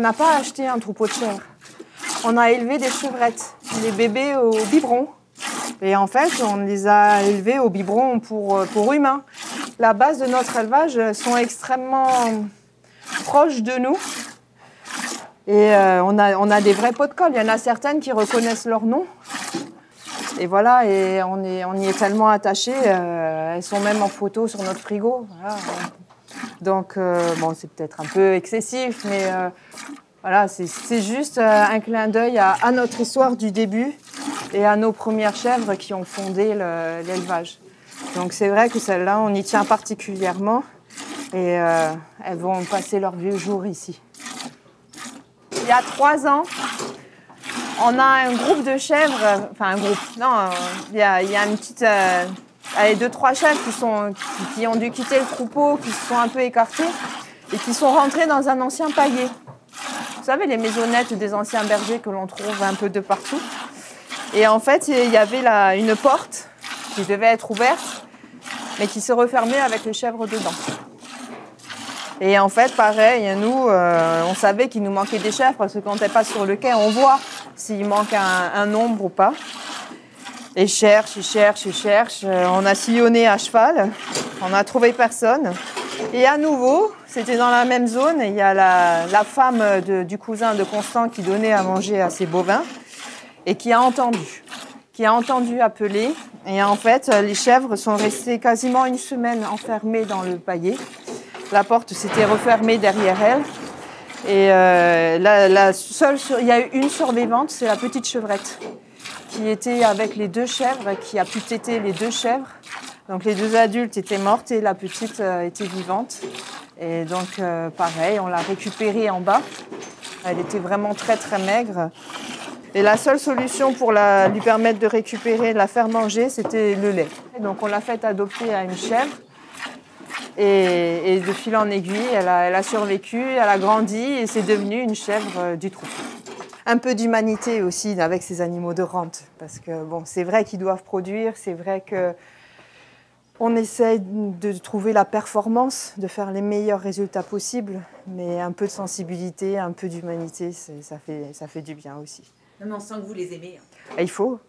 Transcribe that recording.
n'a pas acheté un troupeau de chèvres. On a élevé des chevrettes, des bébés au biberon. Et en fait, on les a élevés au biberon pour humains. La base de notre élevage sont extrêmement proches de nous. Et on a des vrais pots de colle. Il y en a certaines qui reconnaissent leur nom. Et voilà, et on y est tellement attachés. Elles sont même en photo sur notre frigo. Voilà. Donc, bon, c'est peut-être un peu excessif, mais voilà, c'est juste un clin d'œil à notre histoire du début et à nos premières chèvres qui ont fondé l'élevage. Donc, c'est vrai que celles-là, on y tient particulièrement et elles vont passer leur vieux jour ici. Il y a 3 ans, on a un groupe de chèvres, enfin un groupe, non, il y a une petite, 2-3 chèvres qui ont dû quitter le troupeau, qui se sont un peu écartés et qui sont rentrés dans un ancien paillet. Vous savez, les maisonnettes des anciens bergers que l'on trouve un peu de partout. Et en fait, il y avait une porte qui devait être ouverte, mais qui se refermait avec les chèvres dedans. Et en fait, pareil, nous, on savait qu'il nous manquait des chèvres parce que quand on n'est pas sur le quai, on voit s'il manque un nombre ou pas. Et ils cherchent. On a sillonné à cheval, on n'a trouvé personne. Et à nouveau, c'était dans la même zone, il y a la femme du cousin de Constant qui donnait à manger à ses bovins et qui a entendu appeler. Et en fait, les chèvres sont restées quasiment une semaine enfermées dans le paillet. La porte s'était refermée derrière elle. Et il y a eu une survivante, c'est la petite chevrette, qui était avec les 2 chèvres, qui a pu téter les 2 chèvres. Donc les 2 adultes étaient mortes et la petite était vivante. Et donc pareil, on l'a récupérée en bas. Elle était vraiment très très maigre. Et la seule solution pour lui permettre de récupérer, de la faire manger, c'était le lait. Donc on l'a fait adopter à une chèvre. Et de fil en aiguille, elle a survécu, elle a grandi et c'est devenu une chèvre du troupeau. Un peu d'humanité aussi avec ces animaux de rente, parce que bon, c'est vrai qu'ils doivent produire, c'est vrai qu'on essaye de trouver la performance, de faire les meilleurs résultats possibles, mais un peu de sensibilité, un peu d'humanité, ça fait du bien aussi. Non, mais on sent que vous les aimez. Et il faut.